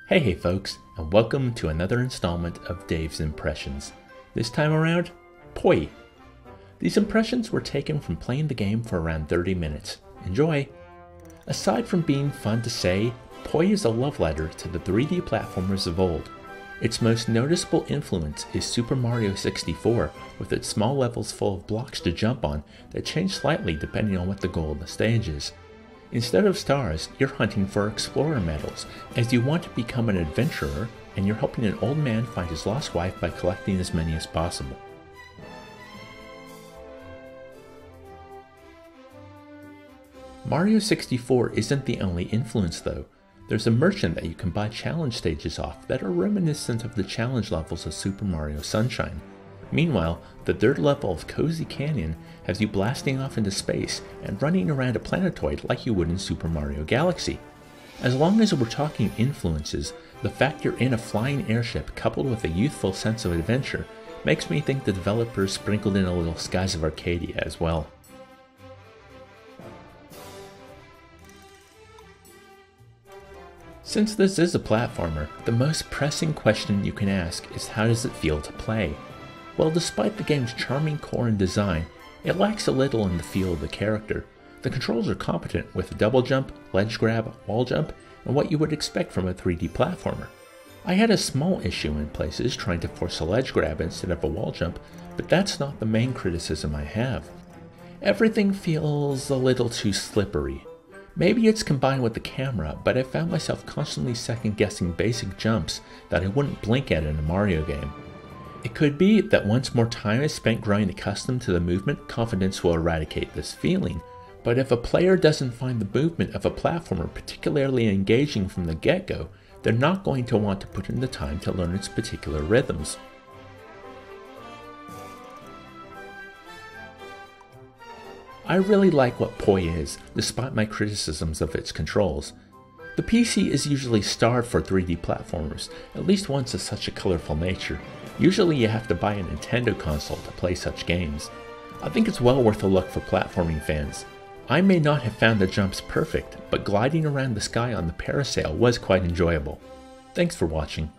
Hey folks, and welcome to another installment of Dave's Impressions. This time around, Poi. These impressions were taken from playing the game for around 30 minutes. Enjoy! Aside from being fun to say, Poi is a love letter to the 3D platformers of old. Its most noticeable influence is Super Mario 64, with its small levels full of blocks to jump on that change slightly depending on what the goal of the stage is. Instead of stars, you're hunting for explorer medals, as you want to become an adventurer and you're helping an old man find his lost wife by collecting as many as possible. Mario 64 isn't the only influence though. There's a merchant that you can buy challenge stages off that are reminiscent of the challenge levels of Super Mario Sunshine. Meanwhile, the third level of Cozy Canyon has you blasting off into space and running around a planetoid like you would in Super Mario Galaxy. As long as we're talking influences, the fact you're in a flying airship coupled with a youthful sense of adventure makes me think the developers sprinkled in a little Skies of Arcadia as well. Since this is a platformer, the most pressing question you can ask is how does it feel to play? Well, despite the game's charming core and design, it lacks a little in the feel of the character. The controls are competent with double jump, ledge grab, wall jump, and what you would expect from a 3D platformer. I had a small issue in places trying to force a ledge grab instead of a wall jump, but that's not the main criticism I have. Everything feels a little too slippery. Maybe it's combined with the camera, but I found myself constantly second-guessing basic jumps that I wouldn't blink at in a Mario game. It could be that once more time is spent growing accustomed to the movement, confidence will eradicate this feeling, but if a player doesn't find the movement of a platformer particularly engaging from the get-go, they're not going to want to put in the time to learn its particular rhythms. I really like what Poi is, despite my criticisms of its controls. The PC is usually starved for 3D platformers, at least ones of such a colorful nature. Usually you have to buy a Nintendo console to play such games. I think it's well worth a look for platforming fans. I may not have found the jumps perfect, but gliding around the sky on the parasail was quite enjoyable. Thanks for watching.